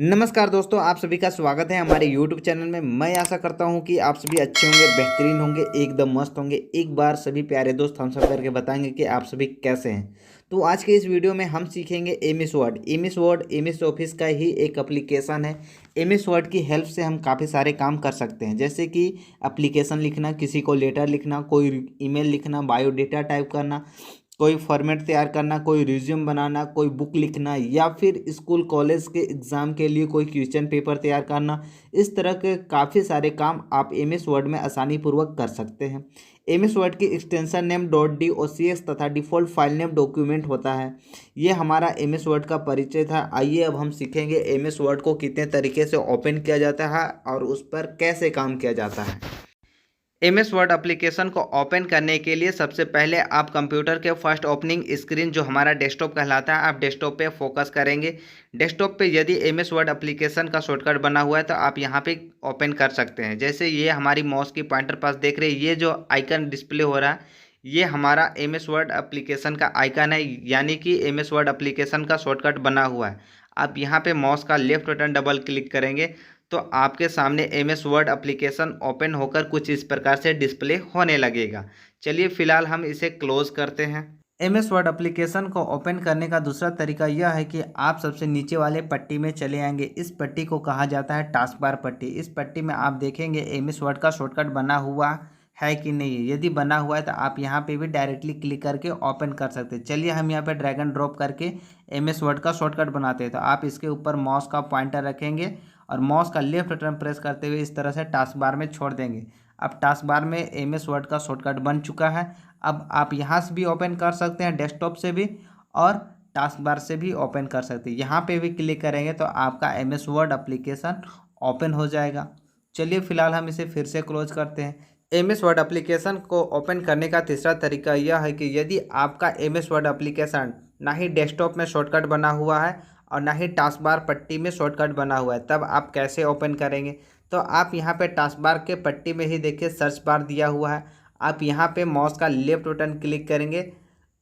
नमस्कार दोस्तों, आप सभी का स्वागत है हमारे YouTube चैनल में। मैं आशा करता हूं कि आप सभी अच्छे होंगे, बेहतरीन होंगे, एकदम मस्त होंगे। एक बार सभी प्यारे दोस्त हम सब करके बताएंगे कि आप सभी कैसे हैं। तो आज के इस वीडियो में हम सीखेंगे MS word. MS word MS office का ही एक एप्लीकेशन है। एमएस वर्ड की हेल्प से हम काफ़ी सारे काम कर सकते हैं, जैसे कि एप्लीकेशन लिखना, किसी को लेटर लिखना, कोई ईमेल लिखना, बायोडेटा टाइप करना, कोई फॉर्मेट तैयार करना, कोई रिज्यूम बनाना, कोई बुक लिखना, या फिर स्कूल कॉलेज के एग्ज़ाम के लिए कोई क्वेश्चन पेपर तैयार करना। इस तरह के काफ़ी सारे काम आप एमएस वर्ड में आसानी पूर्वक कर सकते हैं। एमएस वर्ड की एक्सटेंशन नेम .docs तथा डिफ़ॉल्ट फाइल नेम डॉक्यूमेंट होता है। ये हमारा एमएस वर्ड का परिचय था। आइए अब हम सीखेंगे एमएस वर्ड को कितने तरीके से ओपन किया जाता है और उस पर कैसे काम किया जाता है। एमएस वर्ड एप्लीकेशन को ओपन करने के लिए सबसे पहले आप कंप्यूटर के फर्स्ट ओपनिंग स्क्रीन, जो हमारा डेस्कटॉप कहलाता है, आप डेस्कटॉप पे फोकस करेंगे। डेस्कटॉप पे यदि एमएस वर्ड एप्लीकेशन का शॉर्टकट बना हुआ है तो आप यहाँ पे ओपन कर सकते हैं। जैसे ये हमारी माउस की पॉइंटर पास देख रहे हैं, ये जो आइकन डिस्प्ले हो रहा है, ये हमारा एमएस वर्ड एप्लीकेशन का आइकन है, यानी कि एमएस वर्ड एप्लीकेशन का शॉर्टकट बना हुआ है। आप यहाँ पे माउस का लेफ्ट बटन डबल क्लिक करेंगे तो आपके सामने एमएस वर्ड एप्लीकेशन ओपन होकर कुछ इस प्रकार से डिस्प्ले होने लगेगा। चलिए फिलहाल हम इसे क्लोज करते हैं। एमएस वर्ड एप्लीकेशन को ओपन करने का दूसरा तरीका यह है कि आप सबसे नीचे वाले पट्टी में चले आएंगे। इस पट्टी को कहा जाता है टास्क बार पट्टी। इस पट्टी में आप देखेंगे एमएस वर्ड का शॉर्टकट बना हुआ है कि नहीं है। यदि बना हुआ है तो आप यहाँ पे भी डायरेक्टली क्लिक करके ओपन कर सकते हैं। चलिए हम यहाँ पे ड्रैग एंड ड्रॉप करके एमएस वर्ड का शॉर्टकट बनाते हैं। तो आप इसके ऊपर माउस का पॉइंटर रखेंगे और माउस का लेफ्ट बटन प्रेस करते हुए इस तरह से टास्क बार में छोड़ देंगे। अब टास्क बार में एमएस वर्ड का शॉर्टकट बन चुका है। अब आप यहाँ से भी ओपन कर सकते हैं, डेस्कटॉप से भी, और टास्क बार से भी ओपन कर सकते हैं। यहाँ पे भी क्लिक करेंगे तो आपका एमएस वर्ड एप्लीकेशन ओपन हो जाएगा। चलिए फिलहाल हम इसे फिर से क्लोज करते हैं। एमएस वर्ड एप्लीकेशन को ओपन करने का तीसरा तरीका यह है कि यदि आपका एमएस वर्ड एप्लीकेशन ना ही डेस्कटॉप में शॉर्टकट बना हुआ है और ना ही टास्क बार पट्टी में शॉर्टकट बना हुआ है, तब आप कैसे ओपन करेंगे। तो आप यहाँ पे टास्क बार के पट्टी में ही देखिए सर्च बार दिया हुआ है। आप यहाँ पे माउस का लेफ्ट बटन क्लिक करेंगे।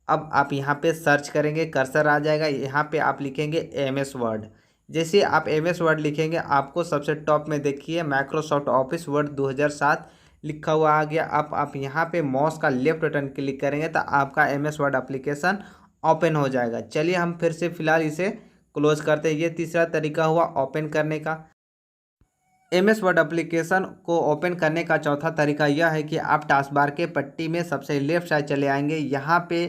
अब आप यहाँ पे सर्च करेंगे, कर्सर आ जाएगा। यहाँ पे आप लिखेंगे एमएस वर्ड। जैसे आप एमएस वर्ड लिखेंगे आपको सबसे टॉप में देखिए माइक्रोसॉफ्ट ऑफिस वर्ड 2007 लिखा हुआ आ गया। आप यहाँ पे माउस का लेफ्ट बटन क्लिक करेंगे तो आपका एमएस वर्ड एप्लीकेशन ओपन हो जाएगा। चलिए हम फिर से फिलहाल इसे क्लोज करते हैं। ये तीसरा तरीका हुआ ओपन करने का। एमएस वर्ड एप्लीकेशन को ओपन करने का चौथा तरीका यह है कि आप टास्क बार के पट्टी में सबसे लेफ्ट साइड चले आएंगे। यहाँ पे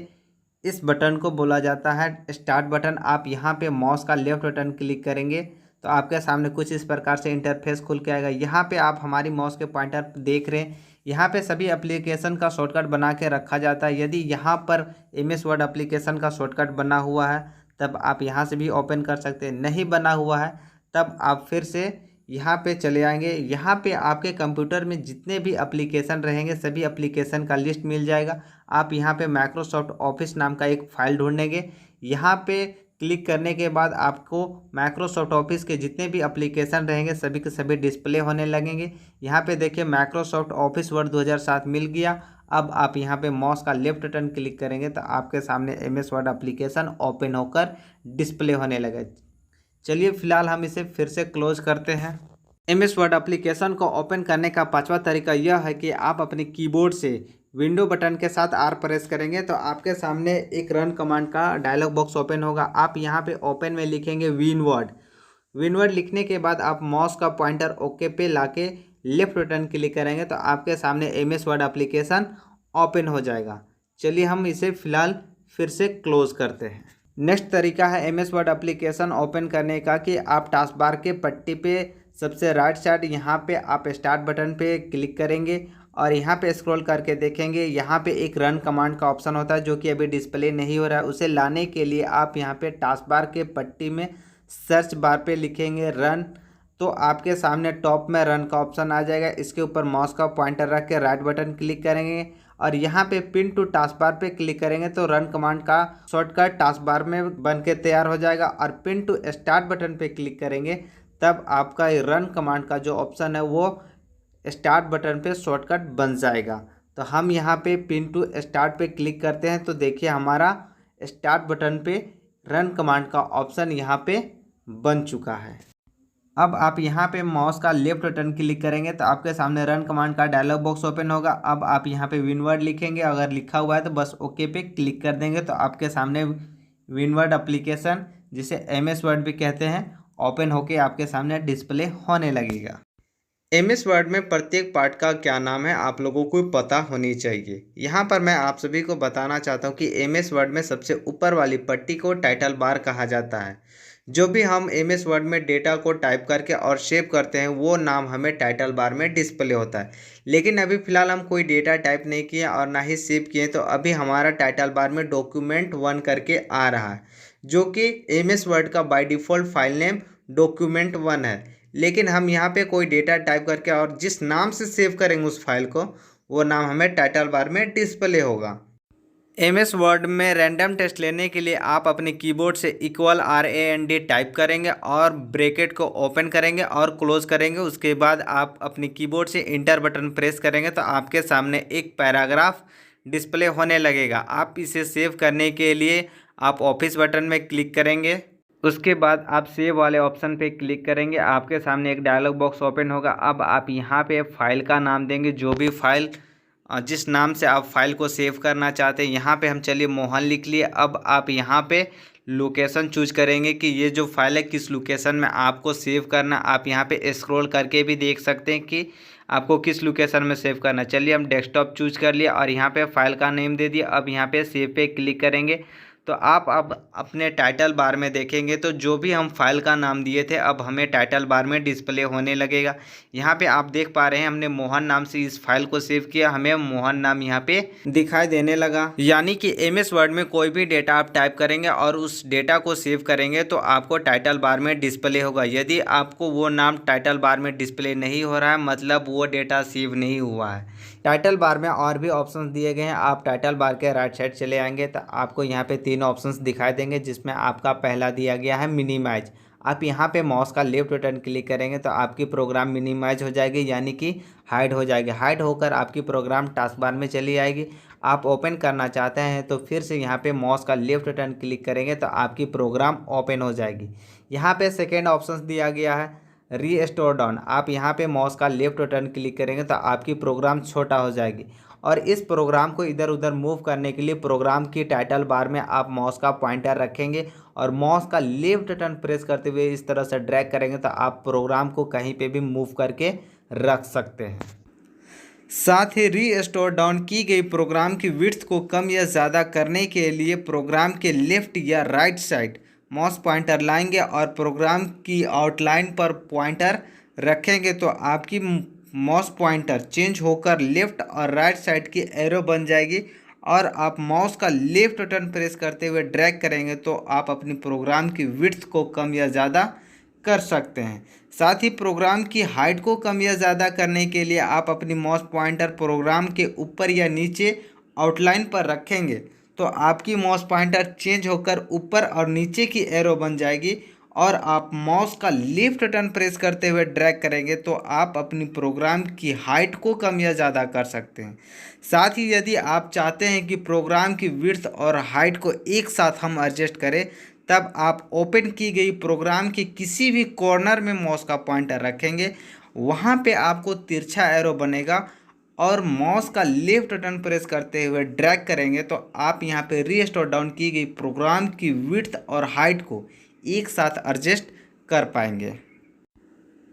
इस बटन को बोला जाता है स्टार्ट बटन। आप यहाँ पे माउस का लेफ्ट बटन क्लिक करेंगे तो आपके सामने कुछ इस प्रकार से इंटरफेस खुल के आएगा। यहाँ पे आप हमारी माउस के पॉइंटर देख रहे हैं, यहाँ पे सभी एप्लीकेशन का शॉर्टकट बना के रखा जाता है। यदि यहाँ पर एमएस वर्ड एप्लीकेशन का शॉर्टकट बना हुआ है तब आप यहाँ से भी ओपन कर सकते हैं। नहीं बना हुआ है तब आप फिर से यहाँ पे चले आएंगे। यहाँ पे आपके कंप्यूटर में जितने भी एप्लीकेशन रहेंगे सभी एप्लीकेशन का लिस्ट मिल जाएगा। आप यहाँ पे माइक्रोसॉफ्ट ऑफिस नाम का एक फ़ाइल ढूंढेंगे। यहाँ पे क्लिक करने के बाद आपको माइक्रोसॉफ्ट ऑफिस के जितने भी एप्लीकेशन रहेंगे सभी के सभी डिस्प्ले होने लगेंगे। यहाँ पे देखिए माइक्रोसॉफ्ट ऑफिस वर्ड 2007 मिल गया। अब आप यहाँ पे माउस का लेफ्ट बटन क्लिक करेंगे तो आपके सामने एमएस वर्ड एप्लीकेशन ओपन होकर डिस्प्ले होने लगे। चलिए फिलहाल हम इसे फिर से क्लोज करते हैं। एमएस वर्ड एप्लीकेशन को ओपन करने का पांचवा तरीका यह है कि आप अपने कीबोर्ड से विंडो बटन के साथ आर प्रेस करेंगे तो आपके सामने एक रन कमांड का डायलॉग बॉक्स ओपन होगा। आप यहाँ पे ओपन में लिखेंगे विनवर्ड। विनवर्ड लिखने के बाद आप माउस का पॉइंटर ओके पे लाके लेफ्ट बटन क्लिक करेंगे तो आपके सामने एमएस वर्ड एप्लीकेशन ओपन हो जाएगा। चलिए हम इसे फिलहाल फिर से क्लोज करते हैं। नेक्स्ट तरीका है एमएस वर्ड एप्लीकेशन ओपन करने का कि आप टास्क बार के पट्टी पे सबसे राइट साइड यहाँ पे आप स्टार्ट बटन पे क्लिक करेंगे और यहाँ पे स्क्रॉल करके देखेंगे यहाँ पे एक रन कमांड का ऑप्शन होता है जो कि अभी डिस्प्ले नहीं हो रहा है। उसे लाने के लिए आप यहाँ पे टास्क बार के पट्टी में सर्च बार पे लिखेंगे रन, तो आपके सामने टॉप में रन का ऑप्शन आ जाएगा। इसके ऊपर माउस का पॉइंटर रख के राइट बटन क्लिक करेंगे और यहाँ पे पिन टू टास्क बार पे क्लिक करेंगे तो रन कमांड का शॉर्टकट टास्क बार में बन के तैयार हो जाएगा। और पिन टू स्टार्ट बटन पे क्लिक करेंगे तब आपका रन कमांड का जो ऑप्शन है वो स्टार्ट बटन पे शॉर्टकट बन जाएगा। तो हम यहाँ पे पिन टू स्टार्ट पे क्लिक करते हैं तो देखिए हमारा स्टार्ट बटन पे रन कमांड का ऑप्शन यहाँ पे बन चुका है। अब आप यहाँ पे माउस का लेफ्ट बटन क्लिक करेंगे तो आपके सामने रन कमांड का डायलॉग बॉक्स ओपन होगा। अब आप यहाँ पे विनवर्ड लिखेंगे, अगर लिखा हुआ है तो बस ओके पे क्लिक कर देंगे तो आपके सामने विनवर्ड एप्लीकेशन, जिसे एमएस वर्ड भी कहते हैं, ओपन होके आपके सामने डिस्प्ले होने लगेगा। एमएस वर्ड में प्रत्येक पार्ट का क्या नाम है आप लोगों को पता होनी चाहिए। यहाँ पर मैं आप सभी को बताना चाहता हूँ कि एमएस वर्ड में सबसे ऊपर वाली पट्टी को टाइटल बार कहा जाता है। जो भी हम एमएस वर्ड में डेटा को टाइप करके और सेव करते हैं वो नाम हमें टाइटल बार में डिस्प्ले होता है। लेकिन अभी फ़िलहाल हम कोई डेटा टाइप नहीं किए और ना ही सेव किए, तो अभी हमारा टाइटल बार में डॉक्यूमेंट 1 करके आ रहा है, जो कि एमएस वर्ड का by default file name document 1 है। लेकिन हम यहाँ पे कोई डेटा टाइप करके और जिस नाम से सेव करेंगे उस फाइल को, वो नाम हमें टाइटल बार में डिस्प्ले होगा। एमएस वर्ड में रैंडम टेस्ट लेने के लिए आप अपने कीबोर्ड से =RAND टाइप करेंगे और ब्रैकेट को ओपन करेंगे और क्लोज करेंगे। उसके बाद आप अपने कीबोर्ड से इंटर बटन प्रेस करेंगे तो आपके सामने एक पैराग्राफ डिस्प्ले होने लगेगा। आप इसे सेव करने के लिए आप ऑफिस बटन में क्लिक करेंगे। उसके बाद आप सेव वाले ऑप्शन पे क्लिक करेंगे, आपके सामने एक डायलॉग बॉक्स ओपन होगा। अब आप यहाँ पे फाइल का नाम देंगे, जो भी फाइल जिस नाम से आप फाइल को सेव करना चाहते हैं। यहाँ पे हम चलिए मोहन लिख लिए। अब आप यहाँ पे लोकेशन चूज करेंगे कि ये जो फाइल है किस लोकेशन में आपको सेव करना। आप यहाँ पे स्क्रॉल करके भी देख सकते हैं कि आपको किस लोकेशन में सेव करना। चलिए हम डेस्कटॉप चूज कर लिया और यहाँ पे फाइल का नेम दे दिया। अब यहाँ पे सेव पे क्लिक करेंगे तो आप अब अपने टाइटल बार में देखेंगे तो जो भी हम फाइल का नाम दिए थे अब हमें टाइटल बार में डिस्प्ले होने लगेगा। यहाँ पे आप देख पा रहे हैं हमने मोहन नाम से इस फाइल को सेव किया, हमें मोहन नाम यहाँ पे दिखाई देने लगा। यानी कि एमएस वर्ड में कोई भी डेटा आप टाइप करेंगे और उस डेटा को सेव करेंगे तो आपको टाइटल बार में डिस्प्ले होगा। यदि आपको वो नाम टाइटल बार में डिस्प्ले नहीं हो रहा है, मतलब वो डेटा सेव नहीं हुआ है। टाइटल बार में और भी ऑप्शंस दिए गए हैं। आप टाइटल बार के राइट साइड चले आएंगे तो आपको यहाँ पे 3 ऑप्शंस दिखाई देंगे, जिसमें आपका पहला दिया गया है मिनिमाइज। आप यहाँ पे माउस का लेफ्ट बटन क्लिक करेंगे तो आपकी प्रोग्राम मिनिमाइज हो जाएगी, यानी कि हाइड हो जाएगी। हाइड होकर आपकी प्रोग्राम टास्क बार में चली आएगी। आप ओपन करना चाहते हैं तो फिर से यहाँ पे माउस का लेफ्ट बटन क्लिक करेंगे तो आपकी प्रोग्राम ओपन हो जाएगी। यहाँ पे सेकेंड ऑप्शन दिया गया है रीस्टोर डाउन। आप यहाँ पे माउस का लेफ्ट बटन क्लिक करेंगे तो आपकी प्रोग्राम छोटा हो जाएगी और इस प्रोग्राम को इधर उधर मूव करने के लिए प्रोग्राम की टाइटल बार में आप माउस का पॉइंटर रखेंगे और माउस का लेफ्ट बटन प्रेस करते हुए इस तरह से ड्रैग करेंगे तो आप प्रोग्राम को कहीं पे भी मूव करके रख सकते हैं। साथ ही रीस्टोर डाउन की गई प्रोग्राम की विड्थ को कम या ज़्यादा करने के लिए प्रोग्राम के लेफ्ट या राइट साइड माउस पॉइंटर लाएंगे और प्रोग्राम की आउटलाइन पर पॉइंटर रखेंगे तो आपकी माउस पॉइंटर चेंज होकर लेफ्ट और राइट साइड की एरो बन जाएगी और आप माउस का लेफ्ट बटन प्रेस करते हुए ड्रैग करेंगे तो आप अपनी प्रोग्राम की विड्थ को कम या ज़्यादा कर सकते हैं। साथ ही प्रोग्राम की हाइट को कम या ज़्यादा करने के लिए आप अपनी माउस पॉइंटर प्रोग्राम के ऊपर या नीचे आउटलाइन पर रखेंगे तो आपकी माउस पॉइंटर चेंज होकर ऊपर और नीचे की एरो बन जाएगी और आप माउस का लेफ्ट बटन प्रेस करते हुए ड्रैग करेंगे तो आप अपनी प्रोग्राम की हाइट को कम या ज़्यादा कर सकते हैं। साथ ही यदि आप चाहते हैं कि प्रोग्राम की विड्थ और हाइट को एक साथ हम एडजस्ट करें, तब आप ओपन की गई प्रोग्राम के किसी भी कॉर्नर में माउस का पॉइंटर रखेंगे, वहाँ पे आपको तिरछा एरो बनेगा और माउस का लेफ्ट बटन प्रेस करते हुए ड्रैग करेंगे तो आप यहाँ पे रीस्टोर डाउन की गई प्रोग्राम की विड्थ और हाइट को एक साथ एडजस्ट कर पाएंगे।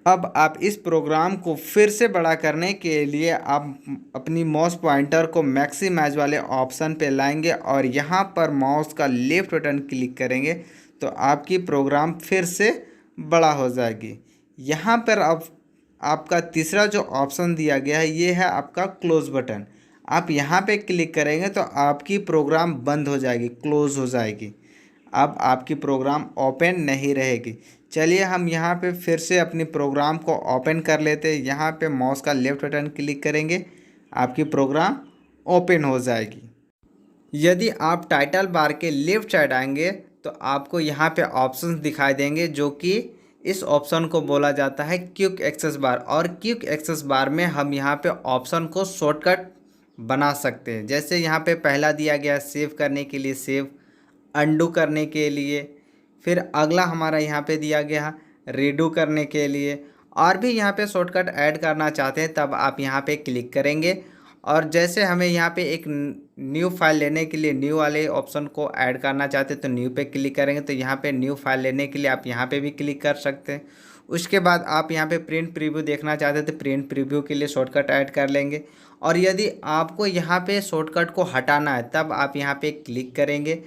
अब आप इस प्रोग्राम को फिर से बड़ा करने के लिए आप अपनी माउस पॉइंटर को मैक्सिमाइज वाले ऑप्शन पे लाएंगे और यहाँ पर माउस का लेफ्ट बटन क्लिक करेंगे तो आपकी प्रोग्राम फिर से बड़ा हो जाएगी। यहाँ पर अब आपका तीसरा जो ऑप्शन दिया गया है ये है आपका क्लोज बटन। आप यहाँ पे क्लिक करेंगे तो आपकी प्रोग्राम बंद हो जाएगी, क्लोज हो जाएगी। अब आपकी प्रोग्राम ओपन नहीं रहेगी। चलिए हम यहाँ पे फिर से अपनी प्रोग्राम को ओपन कर लेते हैं। यहाँ पे माउस का लेफ्ट बटन क्लिक करेंगे, आपकी प्रोग्राम ओपन हो जाएगी। यदि आप टाइटल बार के लेफ्ट साइड आएंगे तो आपको यहाँ पे ऑप्शंस दिखाई देंगे, जो कि इस ऑप्शन को बोला जाता है क्विक एक्सेस बार। और क्विक एक्सेस बार में हम यहाँ पे ऑप्शन को शॉर्टकट बना सकते हैं। जैसे यहाँ पे पहला दिया गया सेव करने के लिए सेव, अंडू करने के लिए, फिर अगला हमारा यहाँ पे दिया गया रीडू करने के लिए, और भी यहाँ पे शॉर्टकट ऐड करना चाहते हैं तब आप यहाँ पे क्लिक करेंगे। और जैसे हमें यहाँ पे एक न्यू फाइल लेने के लिए न्यू वाले ऑप्शन को ऐड करना चाहते हैं तो न्यू पे क्लिक करेंगे, तो यहाँ पे न्यू फाइल लेने के लिए आप यहाँ पे भी क्लिक कर सकते हैं। उसके बाद आप यहाँ पे प्रिंट प्रीव्यू देखना चाहते हैं तो प्रिंट प्रीव्यू के लिए शॉर्टकट ऐड कर लेंगे। और यदि आपको यहाँ पे शॉर्टकट को हटाना है तब आप यहाँ पे क्लिक करेंगे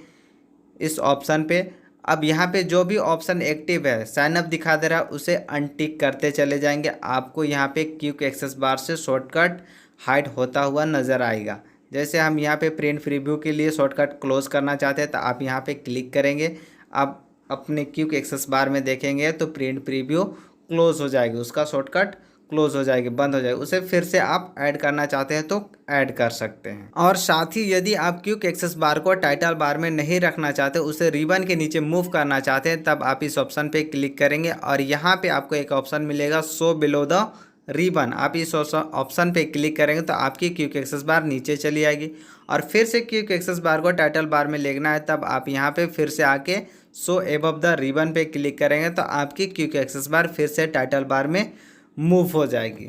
इस ऑप्शन पे। अब यहाँ पे जो भी ऑप्शन एक्टिव है, साइन अप दिखा दे रहा है, उसे अनटिक करते चले जाएंगे। आपको यहाँ पे क्विक एक्सेस बार से शॉर्टकट हाइड होता हुआ नज़र आएगा। जैसे हम यहाँ पे प्रिंट प्रीव्यू के लिए शॉर्टकट क्लोज करना चाहते हैं तो आप यहाँ पे क्लिक करेंगे। आप अपने क्विक एक्सेस बार में देखेंगे तो प्रिंट प्रीव्यू क्लोज हो जाएगी, उसका शॉर्टकट क्लोज हो जाएगी, बंद हो जाएगी। उसे फिर से आप ऐड करना चाहते हैं तो ऐड कर सकते हैं। और साथ ही यदि आप क्विक एक्सेस बार को टाइटल बार में नहीं रखना चाहते, उसे रिबन के नीचे मूव करना चाहते हैं, तब आप इस ऑप्शन पे क्लिक करेंगे और यहाँ पे आपको एक ऑप्शन मिलेगा शो बिलो द रिबन। आप इस ऑप्शन पे क्लिक करेंगे तो आपकी क्विक एक्सेस बार नीचे चली आएगी। और फिर से क्विक एक्सेस बार को टाइटल बार में लेना है तब आप यहाँ पे फिर से आके शो एबव द रिबन पे क्लिक करेंगे तो आपकी क्विक एक्सेस बार फिर से टाइटल बार में मूव हो जाएगी।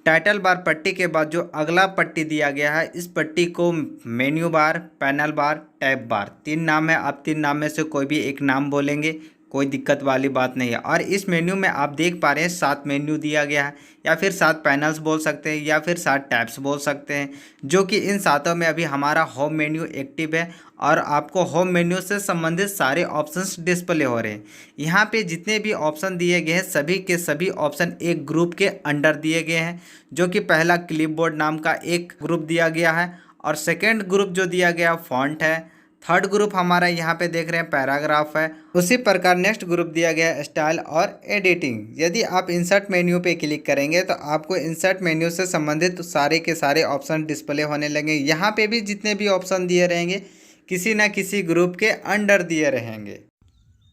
टाइटल बार पट्टी के बाद जो अगला पट्टी दिया गया है, इस पट्टी को मेन्यू बार, पैनल बार, टैब बार, 3 नाम है। आप 3 नाम में से कोई भी एक नाम बोलेंगे, कोई दिक्कत वाली बात नहीं है। और इस मेन्यू में आप देख पा रहे हैं 7 मेन्यू दिया गया है, या फिर 7 पैनल्स बोल सकते हैं, या फिर 7 टैब्स बोल सकते हैं, जो कि इन सातों में अभी हमारा होम मेन्यू एक्टिव है और आपको होम मेन्यू से संबंधित सारे ऑप्शंस डिस्प्ले हो रहे हैं। यहाँ पे जितने भी ऑप्शन दिए गए हैं सभी के सभी ऑप्शन एक ग्रुप के अंडर दिए गए हैं, जो कि पहला क्लिपबोर्ड नाम का एक ग्रुप दिया गया है, और सेकेंड ग्रुप जो दिया गया फॉन्ट है, थर्ड ग्रुप हमारा यहाँ पे देख रहे हैं पैराग्राफ है। उसी प्रकार नेक्स्ट ग्रुप दिया गया है स्टाइल और एडिटिंग। यदि आप इंसर्ट मेन्यू पे क्लिक करेंगे तो आपको इंसर्ट मेन्यू से संबंधित सारे के सारे ऑप्शन डिस्प्ले होने लगेंगे। यहाँ पे भी जितने भी ऑप्शन दिए रहेंगे किसी न किसी ग्रुप के अंडर दिए रहेंगे।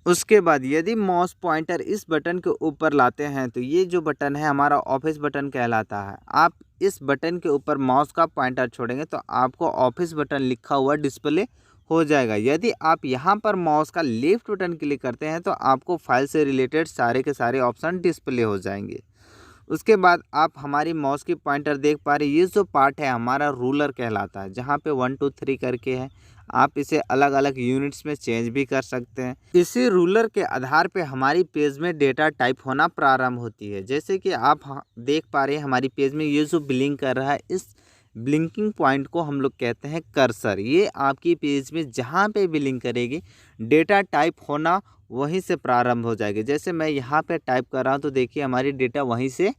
उसके बाद यदि माउस पॉइंटर इस बटन के ऊपर लाते हैं तो ये जो बटन है हमारा ऑफिस बटन कहलाता है। आप इस बटन के ऊपर माउस का पॉइंटर छोड़ेंगे तो आपको ऑफिस बटन लिखा हुआ डिस्प्ले हो जाएगा। यदि आप यहाँ पर माउस का लेफ्ट बटन क्लिक करते हैं तो आपको फाइल से रिलेटेड सारे के सारे ऑप्शन डिस्प्ले हो जाएंगे। उसके बाद आप हमारी माउस की पॉइंटर देख पा रहे हैं, ये जो पार्ट है हमारा रूलर कहलाता है, जहाँ पे 1 2 3 करके है। आप इसे अलग अलग यूनिट्स में चेंज भी कर सकते हैं। इसी रूलर के आधार पे हमारी पेज में डेटा टाइप होना प्रारंभ होती है। जैसे कि आप देख पा रहे हैं हमारी पेज में ये जो ब्लिंक कर रहा है, इस ब्लिंकिंग पॉइंट को हम लोग कहते हैं कर्सर। ये आपकी पेज में जहाँ पे ब्लिंक करेगी डेटा टाइप होना वहीं से प्रारंभ हो जाएगी। जैसे मैं यहाँ पे टाइप कर रहा हूँ तो देखिए हमारी डेटा वहीं से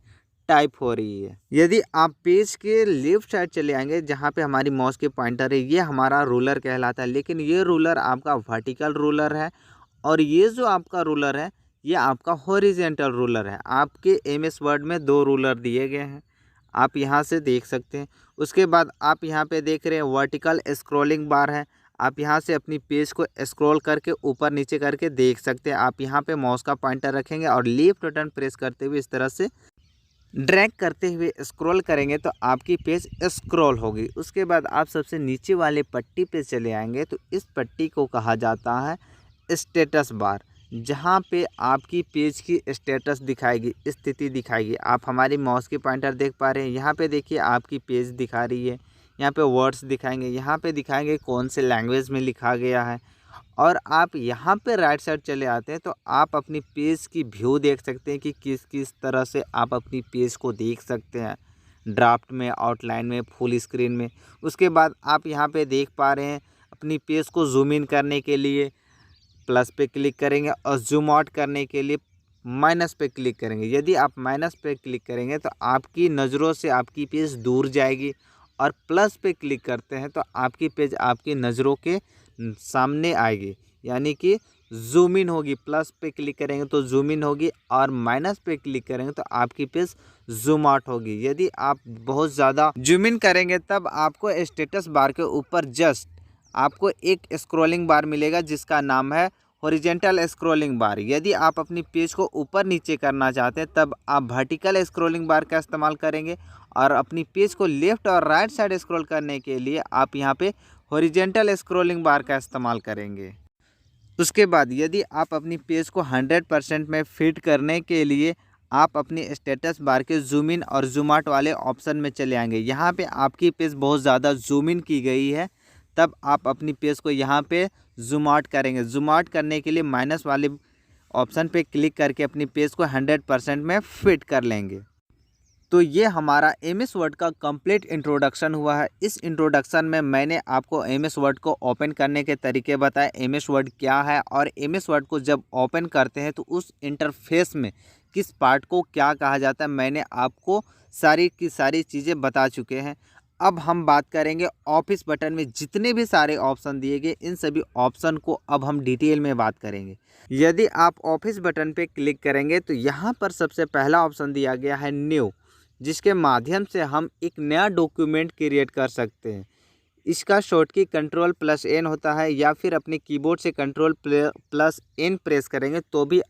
टाइप हो रही है। यदि आप पेज के लेफ्ट साइड चले आएंगे जहाँ पे हमारी माउस के पॉइंटर है, ये हमारा रूलर कहलाता है। लेकिन ये रूलर आपका वर्टिकल रूलर है और ये जो आपका रूलर है ये आपका हॉरिजेंटल रूलर है। आपके एमएस वर्ड में 2 रूलर दिए गए हैं, आप यहाँ से देख सकते हैं। उसके बाद आप यहाँ पे देख रहे हैं वर्टिकल स्क्रॉलिंग बार है। आप यहाँ से अपनी पेज को स्क्रॉल करके ऊपर नीचे करके देख सकते हैं। आप यहाँ पे माउस का पॉइंटर रखेंगे और लेफ्ट बटन प्रेस करते हुए इस तरह से ड्रैग करते हुए स्क्रॉल करेंगे तो आपकी पेज स्क्रॉल होगी। उसके बाद आप सबसे नीचे वाले पट्टी पे चले आएंगे तो इस पट्टी को कहा जाता है स्टेटस बार, जहाँ पे आपकी पेज की स्टेटस दिखाएगी, स्थिति दिखाएगी। आप हमारी माउस की पॉइंटर देख पा रहे हैं, यहाँ पे देखिए आपकी पेज दिखा रही है। यहाँ पे वर्ड्स दिखाएंगे, यहाँ पे दिखाएंगे कौन से लैंग्वेज में लिखा गया है। और आप यहाँ पे राइट साइड चले आते हैं तो आप अपनी पेज की व्यू देख सकते हैं कि किस किस तरह से आप अपनी पेज को देख सकते हैं, ड्राफ्ट में, आउटलाइन में, फुल स्क्रीन में। उसके बाद आप यहाँ पे देख पा रहे हैं अपनी पेज को जूम इन करने के लिए प्लस पे क्लिक करेंगे और जूम आउट करने के लिए माइनस पे क्लिक करेंगे। यदि आप माइनस पे क्लिक करेंगे तो आपकी नज़रों से आपकी पेज दूर जाएगी, और प्लस पे क्लिक करते हैं तो आपकी पेज आपकी नज़रों के सामने आएगी, यानी कि जूम इन होगी। प्लस पे क्लिक करेंगे तो जूम इन होगी और माइनस पे क्लिक करेंगे तो आपकी पेज जूम आउट होगी। यदि आप बहुत ज़्यादा जूम इन करेंगे तब आपको स्टेटस बार के ऊपर जस्ट आपको एक स्क्रॉलिंग बार मिलेगा जिसका नाम है हॉरिजेंटल स्क्रॉलिंग बार। यदि आप अपनी पेज को ऊपर नीचे करना चाहते हैं तब आप वर्टिकल स्क्रॉलिंग बार का इस्तेमाल करेंगे, और अपनी पेज को लेफ़्ट और राइट साइड स्क्रॉल करने के लिए आप यहाँ पे हॉरिजेंटल स्क्रॉलिंग बार का इस्तेमाल करेंगे। उसके बाद यदि आप अपनी पेज को 100% में फिट करने के लिए आप अपनी स्टेटस बार के जूम इन और जूम आउट वाले ऑप्शन में चले आएंगे। यहाँ पे आपकी पेज बहुत ज़्यादा जूम इन की गई है, तब आप अपनी पेज को यहाँ पे जूम आउट करेंगे। जूम आउट करने के लिए माइनस वाले ऑप्शन पे क्लिक करके अपनी पेज को 100% में फिट कर लेंगे। तो ये हमारा एमएस वर्ड का कंप्लीट इंट्रोडक्शन हुआ है। इस इंट्रोडक्शन में मैंने आपको एमएस वर्ड को ओपन करने के तरीके बताए, एमएस वर्ड क्या है और एमएस वर्ड को जब ओपन करते हैं तो उस इंटरफेस में किस पार्ट को क्या कहा जाता है, मैंने आपको सारी की सारी चीज़ें बता चुके हैं। अब हम बात करेंगे ऑफिस बटन में जितने भी सारे ऑप्शन दिए गए, इन सभी ऑप्शन को अब हम डिटेल में बात करेंगे। यदि आप ऑफिस बटन पे क्लिक करेंगे तो यहाँ पर सबसे पहला ऑप्शन दिया गया है न्यू, जिसके माध्यम से हम एक नया डॉक्यूमेंट क्रिएट कर सकते हैं। इसका शॉर्टकी Ctrl+N होता है, या फिर अपने कीबोर्ड से Ctrl+N प्रेस करेंगे तो भी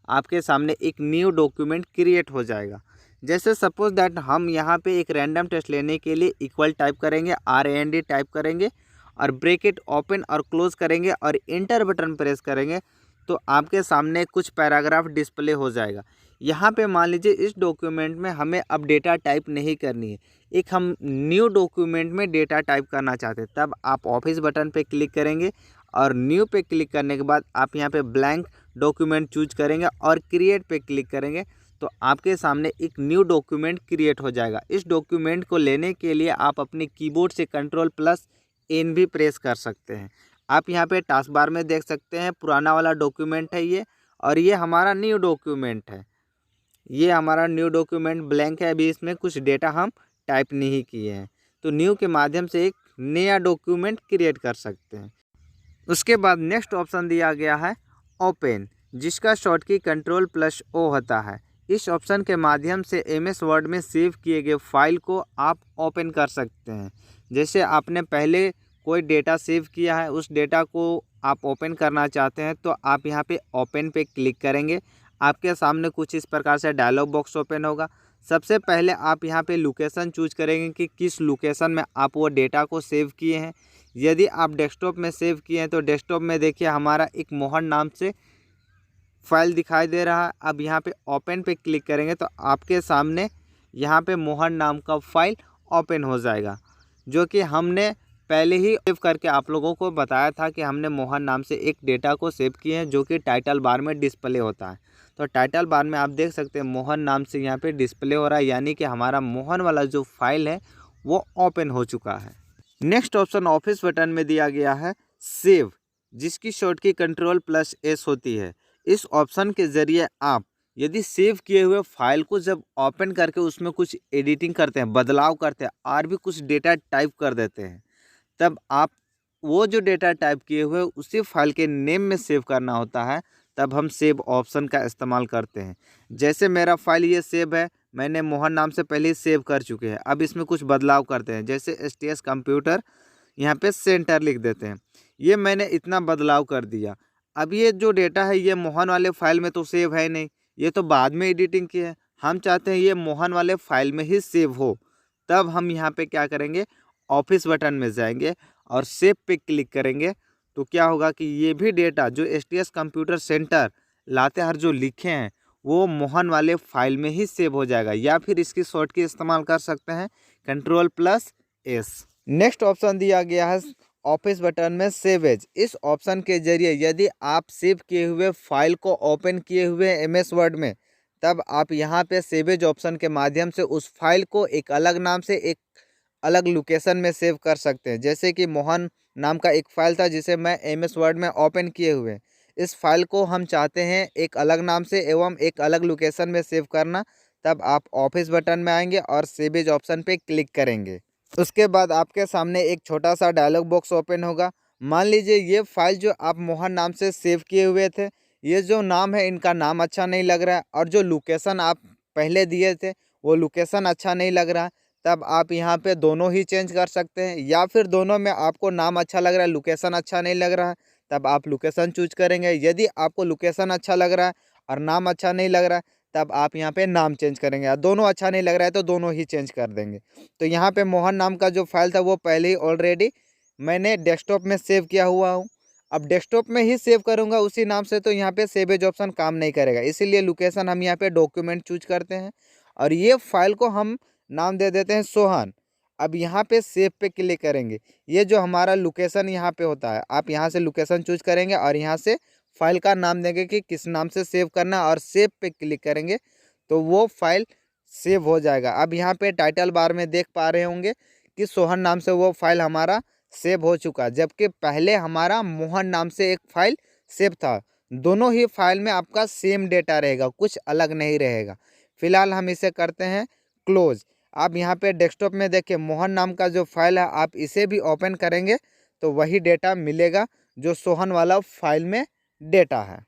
आपके सामने एक न्यू डॉक्यूमेंट क्रिएट हो जाएगा। जैसे सपोज दैट हम यहाँ पे एक रैंडम टेस्ट लेने के लिए इक्वल टाइप करेंगे, RAND टाइप करेंगे और ब्रैकेट ओपन और क्लोज करेंगे और इंटर बटन प्रेस करेंगे तो आपके सामने कुछ पैराग्राफ डिस्प्ले हो जाएगा। यहाँ पे मान लीजिए इस डॉक्यूमेंट में हमें अब डेटा टाइप नहीं करनी है, एक हम न्यू डॉक्यूमेंट में डेटा टाइप करना चाहते हैं, तब आप ऑफिस बटन पे क्लिक करेंगे और न्यू पे क्लिक करने के बाद आप यहाँ पे ब्लैंक डॉक्यूमेंट चूज करेंगे और क्रिएट पे क्लिक करेंगे तो आपके सामने एक न्यू डॉक्यूमेंट क्रिएट हो जाएगा। इस डॉक्यूमेंट को लेने के लिए आप अपने कीबोर्ड से Ctrl+N भी प्रेस कर सकते हैं। आप यहाँ पे टास्क बार में देख सकते हैं पुराना वाला डॉक्यूमेंट है ये, और ये हमारा न्यू डॉक्यूमेंट है। ये हमारा न्यू डॉक्यूमेंट ब्लैंक है, अभी इसमें कुछ डेटा हम टाइप नहीं किए हैं, तो न्यू के माध्यम से एक नया डॉक्यूमेंट क्रिएट कर सकते हैं। उसके बाद नेक्स्ट ऑप्शन दिया गया है ओपन, जिसका शॉर्टकी Ctrl+O होता है। इस ऑप्शन के माध्यम से एमएस वर्ड में सेव किए गए फाइल को आप ओपन कर सकते हैं। जैसे आपने पहले कोई डेटा सेव किया है, उस डेटा को आप ओपन करना चाहते हैं तो आप यहाँ पे ओपन पे क्लिक करेंगे। आपके सामने कुछ इस प्रकार से डायलॉग बॉक्स ओपन होगा। सबसे पहले आप यहाँ पे लोकेशन चूज करेंगे कि किस लोकेशन में आप वो डेटा को सेव किए हैं। यदि आप डेस्कटॉप में सेव किए हैं तो डेस्कटॉप में देखिए हमारा एक मोहन नाम से फाइल दिखाई दे रहा है। अब यहाँ पे ओपन पे क्लिक करेंगे तो आपके सामने यहाँ पे मोहन नाम का फाइल ओपन हो जाएगा, जो कि हमने पहले ही सेव करके आप लोगों को बताया था कि हमने मोहन नाम से एक डेटा को सेव किए हैं, जो कि टाइटल बार में डिस्प्ले होता है। तो टाइटल बार में आप देख सकते हैं मोहन नाम से यहाँ पे डिस्प्ले हो रहा है, यानी कि हमारा मोहन वाला जो फाइल है वो ओपन हो चुका है। नेक्स्ट ऑप्शन ऑफिस बटन में दिया गया है सेव, जिसकी शॉर्टकी Ctrl+S होती है। इस ऑप्शन के ज़रिए आप यदि सेव किए हुए फाइल को जब ओपन करके उसमें कुछ एडिटिंग करते हैं, बदलाव करते हैं और भी कुछ डेटा टाइप कर देते हैं, तब आप वो जो डेटा टाइप किए हुए उसी फाइल के नेम में सेव करना होता है, तब हम सेव ऑप्शन का इस्तेमाल करते हैं। जैसे मेरा फाइल ये सेव है, मैंने मोहन नाम से पहले ही सेव कर चुके हैं। अब इसमें कुछ बदलाव करते हैं, जैसे STS कंप्यूटर यहाँ पे सेंटर लिख देते हैं। ये मैंने इतना बदलाव कर दिया। अब ये जो डेटा है ये मोहन वाले फाइल में तो सेव है नहीं, ये तो बाद में एडिटिंग की है। हम चाहते हैं ये मोहन वाले फाइल में ही सेव हो, तब हम यहाँ पे क्या करेंगे, ऑफिस बटन में जाएंगे और सेव पे क्लिक करेंगे। तो क्या होगा कि ये भी डेटा जो STS कंप्यूटर सेंटर लातेहार जो लिखे हैं वो मोहन वाले फाइल में ही सेव हो जाएगा, या फिर इसकी शॉर्ट की इस्तेमाल कर सकते हैं Ctrl+S। नेक्स्ट ऑप्शन दिया गया है ऑफिस बटन में सेव एज। इस ऑप्शन के जरिए यदि आप सेव किए हुए फाइल को ओपन किए हुए MS वर्ड में, तब आप यहाँ पे सेव एज ऑप्शन के माध्यम से उस फाइल को एक अलग नाम से एक अलग लोकेशन में सेव कर सकते हैं। जैसे कि मोहन नाम का एक फ़ाइल था जिसे मैं MS वर्ड में ओपन किए हुए, इस फाइल को हम चाहते हैं एक अलग नाम से एवं एक अलग लोकेशन में सेव करना, तब आप ऑफिस बटन में आएंगे और सेव एज ऑप्शन पे क्लिक करेंगे। उसके बाद आपके सामने एक छोटा सा डायलॉग बॉक्स ओपन होगा। मान लीजिए ये फाइल जो आप मोहन नाम से सेव किए हुए थे, ये जो नाम है इनका नाम अच्छा नहीं लग रहा है, और जो लोकेशन आप पहले दिए थे वो लोकेशन अच्छा नहीं लग रहा है, तब आप यहाँ पे दोनों ही चेंज कर सकते हैं। या फिर दोनों में आपको नाम अच्छा लग रहा है, लोकेशन अच्छा नहीं लग रहा है, तब आप लोकेशन चूज करेंगे। यदि आपको लोकेशन अच्छा लग रहा है और नाम अच्छा नहीं लग रहा है, तब आप यहाँ पे नाम चेंज करेंगे। या दोनों अच्छा नहीं लग रहा है तो दोनों ही चेंज कर देंगे। तो यहाँ पे मोहन नाम का जो फाइल था वो पहले ही ऑलरेडी मैंने डेस्कटॉप में सेव किया हुआ हूँ। अब डेस्कटॉप में ही सेव करूँगा उसी नाम से, तो यहाँ पे सेव एज ऑप्शन काम नहीं करेगा। इसीलिए लोकेशन हम यहाँ पे डॉक्यूमेंट चूज करते हैं और ये फाइल को हम नाम दे देते हैं सोहन। अब यहाँ पे सेव पे क्लिक करेंगे। ये जो हमारा लोकेशन यहाँ पे होता है, आप यहाँ से लोकेशन चूज करेंगे और यहाँ से फाइल का नाम देंगे कि किस नाम से सेव करना है और सेव पे क्लिक करेंगे तो वो फाइल सेव हो जाएगा। अब यहाँ पे टाइटल बार में देख पा रहे होंगे कि सोहन नाम से वो फाइल हमारा सेव हो चुका, जबकि पहले हमारा मोहन नाम से एक फाइल सेव था। दोनों ही फाइल में आपका सेम डेटा रहेगा, कुछ अलग नहीं रहेगा। फिलहाल हम इसे करते हैं क्लोज। आप यहाँ पे डेस्कटॉप में देखिए मोहन नाम का जो फाइल है, आप इसे भी ओपन करेंगे तो वही डेटा मिलेगा जो सोहन वाला फाइल में डेटा है।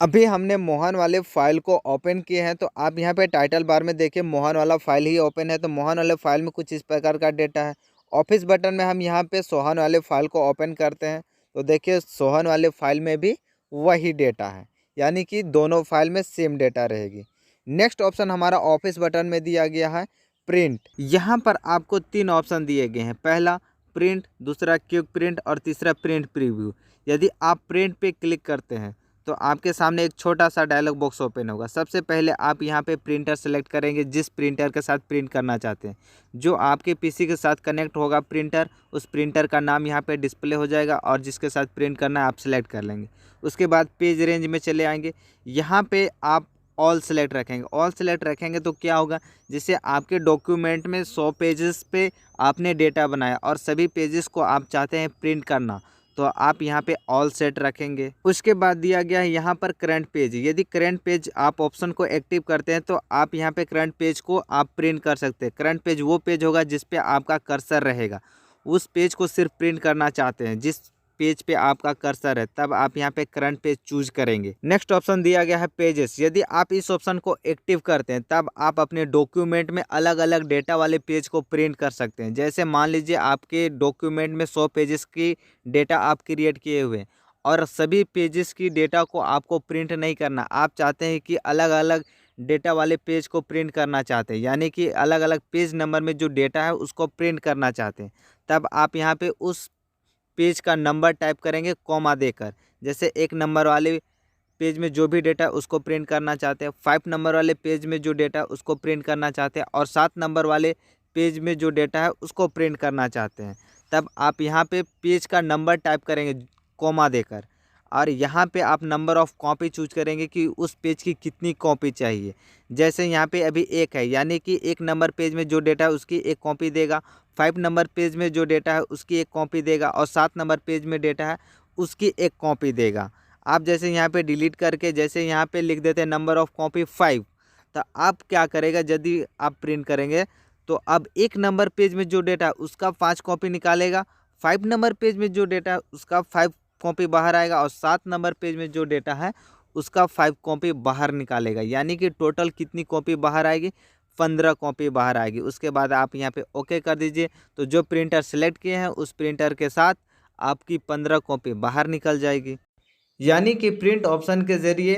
अभी हमने मोहन वाले फाइल को ओपन किए हैं, तो आप यहाँ पे टाइटल बार में देखिए मोहन वाला फाइल ही ओपन है। तो मोहन वाले फाइल में कुछ इस प्रकार का डेटा है। ऑफिस बटन में हम यहाँ पे सोहन वाले फाइल को ओपन करते हैं तो देखिए सोहन वाले फाइल में भी वही डेटा है, यानी कि दोनों फाइल में सेम डेटा रहेगी। नेक्स्ट ऑप्शन हमारा ऑफिस बटन में दिया गया है प्रिंट। यहाँ पर आपको 3 ऑप्शन दिए गए हैं, पहला प्रिंट, दूसरा क्विक प्रिंट और तीसरा प्रिंट प्रीव्यू। यदि आप प्रिंट पे क्लिक करते हैं तो आपके सामने एक छोटा सा डायलॉग बॉक्स ओपन होगा। सबसे पहले आप यहाँ पे प्रिंटर सेलेक्ट करेंगे, जिस प्रिंटर के साथ प्रिंट करना चाहते हैं। जो आपके पीसी के साथ कनेक्ट होगा प्रिंटर, उस प्रिंटर का नाम यहाँ पे डिस्प्ले हो जाएगा और जिसके साथ प्रिंट करना है आप सेलेक्ट कर लेंगे। उसके बाद पेज रेंज में चले आएंगे, यहाँ पे आप ऑल सेलेक्ट रखेंगे। ऑल सेलेक्ट रखेंगे तो क्या होगा, जिससे आपके डॉक्यूमेंट में 100 पेजेस पे आपने डेटा बनाया और सभी पेजेस को आप चाहते हैं प्रिंट करना, तो आप यहाँ पे ऑल सेट रखेंगे। उसके बाद दिया गया है यहाँ पर करंट पेज। यदि करंट पेज आप ऑप्शन को एक्टिव करते हैं तो आप यहाँ पे करंट पेज को आप प्रिंट कर सकते हैं। करंट पेज वो पेज होगा जिस पे आपका कर्सर रहेगा, उस पेज को सिर्फ प्रिंट करना चाहते हैं जिस पेज पे आपका कर्सर है, तब आप यहाँ पे करंट पेज चूज करेंगे। नेक्स्ट ऑप्शन दिया गया है पेजेस। यदि आप इस ऑप्शन को एक्टिव करते हैं तब आप अपने डॉक्यूमेंट में अलग अलग डेटा वाले पेज को प्रिंट कर सकते हैं। जैसे मान लीजिए आपके डॉक्यूमेंट में 100 पेजेस की डेटा आप क्रिएट किए हुए हैं और सभी पेजेस की डेटा को आपको प्रिंट नहीं करना, आप चाहते हैं कि अलग अलग डेटा वाले पेज को प्रिंट करना चाहते हैं, यानी कि अलग अलग पेज नंबर में जो डेटा है उसको प्रिंट करना चाहते हैं, तब आप यहाँ पे उस पेज का नंबर टाइप करेंगे कॉमा देकर। जैसे 1 नंबर वाले पेज में जो भी डेटा है उसको प्रिंट करना चाहते हैं, 5 नंबर वाले पेज में जो डेटा है उसको प्रिंट करना चाहते हैं और 7 नंबर वाले पेज में जो डेटा है उसको प्रिंट करना चाहते हैं, तब आप यहाँ पे पेज का नंबर टाइप करेंगे कॉमा देकर और यहाँ पे आप नंबर ऑफ़ कॉपी चूज करेंगे कि उस पेज की कितनी कॉपी चाहिए। जैसे यहाँ पे अभी 1 है, यानी कि 1 नंबर पेज में जो डेटा है उसकी 1 कॉपी देगा, 5 नंबर पेज में जो डेटा है उसकी 1 कॉपी देगा और 7 नंबर पेज में डेटा है उसकी 1 कॉपी देगा। आप जैसे यहाँ पे डिलीट करके जैसे यहाँ पे लिख देते हैं नंबर ऑफ़ कॉपी 5, तो आप क्या करेगा, यदि आप प्रिंट करेंगे तो अब 1 नंबर पेज में जो डेटा है उसका 5 कॉपी निकालेगा, 5 नंबर पेज में जो डेटा है उसका 5 कॉपी बाहर आएगा और 7 नंबर पेज में जो डेटा है उसका 5 कॉपी बाहर निकालेगा, यानी कि टोटल कितनी कॉपी बाहर आएगी, 15 कॉपी बाहर आएगी। उसके बाद आप यहाँ पे ओके कर दीजिए, तो जो प्रिंटर सेलेक्ट किए हैं उस प्रिंटर के साथ आपकी 15 कॉपी बाहर निकल जाएगी। यानी कि प्रिंट ऑप्शन के ज़रिए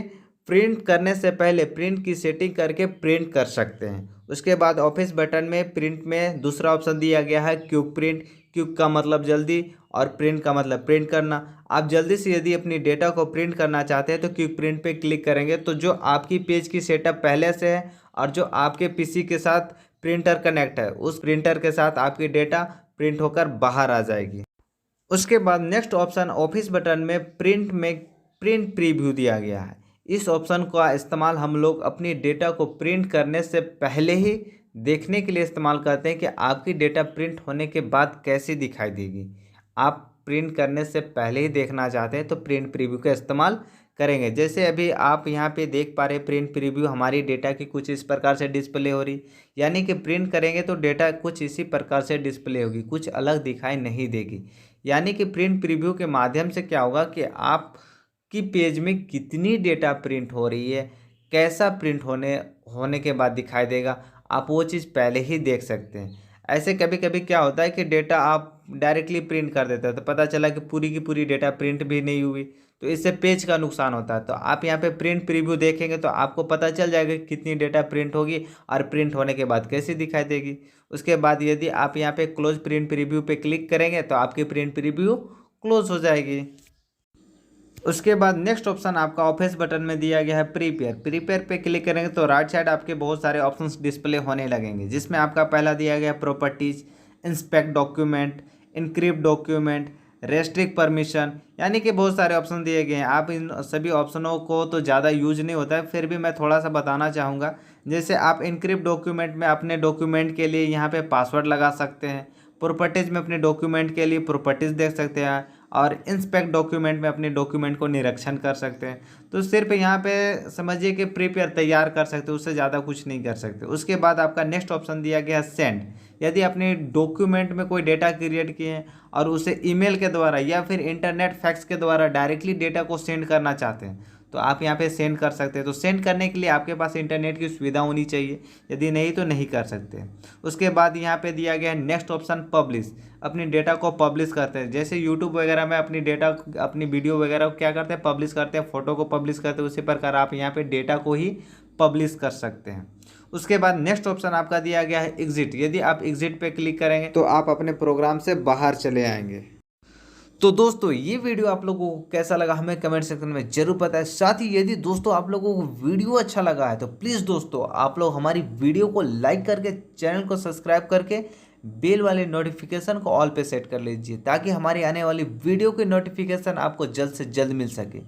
प्रिंट करने से पहले प्रिंट की सेटिंग करके प्रिंट कर सकते हैं। उसके बाद ऑफिस बटन में प्रिंट में दूसरा ऑप्शन दिया गया है क्विक प्रिंट। क्विक का मतलब जल्दी और प्रिंट का मतलब प्रिंट करना। आप जल्दी से यदि अपनी डेटा को प्रिंट करना चाहते हैं तो क्विक प्रिंट पे क्लिक करेंगे, तो जो आपकी पेज की सेटअप पहले से है और जो आपके पीसी के साथ प्रिंटर कनेक्ट है उस प्रिंटर के साथ आपकी डेटा प्रिंट होकर बाहर आ जाएगी। उसके बाद नेक्स्ट ऑप्शन ऑफिस बटन में प्रिंट प्रीव्यू दिया गया है। इस ऑप्शन का इस्तेमाल हम लोग अपनी डेटा को प्रिंट करने से पहले ही देखने के लिए इस्तेमाल करते हैं कि आपकी डेटा प्रिंट होने के बाद कैसी दिखाई देगी। आप प्रिंट करने से पहले ही देखना चाहते हैं तो प्रिंट प्रीव्यू का इस्तेमाल करेंगे। जैसे अभी आप यहाँ पे देख पा रहे हैं प्रिंट प्रीव्यू हमारी डेटा की कुछ इस प्रकार से डिस्प्ले हो रही, यानी कि प्रिंट करेंगे तो डेटा कुछ इसी प्रकार से डिस्प्ले होगी, कुछ अलग दिखाई नहीं देगी। यानी कि प्रिंट प्रीव्यू के माध्यम से क्या होगा कि आप कि पेज में कितनी डेटा प्रिंट हो रही है, कैसा प्रिंट होने के बाद दिखाई देगा, आप वो चीज़ पहले ही देख सकते हैं। ऐसे कभी कभी क्या होता है कि डेटा आप डायरेक्टली प्रिंट कर देते हैं तो पता चला कि पूरी की पूरी डेटा प्रिंट भी नहीं हुई, तो इससे पेज का नुकसान होता है। तो आप यहाँ पे प्रिंट प्रीव्यू देखेंगे तो आपको पता चल जाएगा कि कितनी डेटा प्रिंट होगी और प्रिंट होने के बाद कैसी दिखाई देगी। उसके बाद यदि आप यहाँ पे क्लोज प्रिंट प्रीव्यू पे क्लिक करेंगे तो आपकी प्रिंट प्रीव्यू क्लोज हो जाएगी। उसके बाद नेक्स्ट ऑप्शन आपका ऑफिस बटन में दिया गया है प्रीपेयर। प्रीपेयर पे क्लिक करेंगे तो राइट साइड आपके बहुत सारे ऑप्शंस डिस्प्ले होने लगेंगे, जिसमें आपका पहला दिया गया properties, inspect document, encrypt document, restrict permission, यानी कि बहुत सारे ऑप्शन दिए गए हैं। आप इन सभी ऑप्शनों को तो ज़्यादा यूज नहीं होता है, फिर भी मैं थोड़ा सा बताना चाहूँगा। जैसे आप इनक्रिप्ट डॉक्यूमेंट में अपने डॉक्यूमेंट के लिए यहाँ पे पासवर्ड लगा सकते हैं, प्रॉपर्टीज में अपने डॉक्यूमेंट के लिए प्रॉपर्टीज देख सकते हैं, और इंस्पेक्ट डॉक्यूमेंट में अपने डॉक्यूमेंट को निरीक्षण कर सकते हैं। तो सिर्फ यहाँ पे समझिए कि प्रीपेयर तैयार कर सकते हैं, उससे ज़्यादा कुछ नहीं कर सकते। उसके बाद आपका नेक्स्ट ऑप्शन दिया गया है सेंड। यदि अपने डॉक्यूमेंट में कोई डेटा क्रिएट किए हैं और उसे ईमेल के द्वारा या फिर इंटरनेट फैक्स के द्वारा डायरेक्टली डेटा को सेंड करना चाहते हैं, तो आप यहाँ पे सेंड कर सकते हैं। तो सेंड करने के लिए आपके पास इंटरनेट की सुविधा होनी चाहिए, यदि नहीं तो नहीं कर सकते। उसके बाद यहाँ पे दिया गया है नेक्स्ट ऑप्शन पब्लिश। अपनी डेटा को पब्लिश करते हैं, जैसे यूट्यूब वगैरह में अपनी डेटा, अपनी वीडियो वगैरह को क्या करते हैं, पब्लिश करते हैं, फोटो को पब्लिश करते हैं, उसी प्रकार आप यहाँ पे डेटा को ही पब्लिश कर सकते हैं। उसके बाद नेक्स्ट ऑप्शन आपका दिया गया है एग्जिट। यदि आप एग्जिट पे क्लिक करेंगे तो आप अपने प्रोग्राम से बाहर चले आएंगे। तो दोस्तों ये वीडियो आप लोगों को कैसा लगा हमें कमेंट सेक्शन में जरूर बताएं। साथ ही यदि दोस्तों आप लोगों को वीडियो अच्छा लगा है तो प्लीज़ दोस्तों आप लोग हमारी वीडियो को लाइक करके चैनल को सब्सक्राइब करके बेल वाले नोटिफिकेशन को ऑल पे सेट कर लीजिए, ताकि हमारी आने वाली वीडियो की नोटिफिकेशन आपको जल्द से जल्द मिल सके।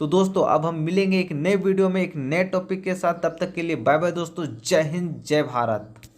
तो दोस्तों अब हम मिलेंगे एक नए वीडियो में एक नए टॉपिक के साथ, तब तक के लिए बाय बाय दोस्तों। जय हिंद, जय भारत।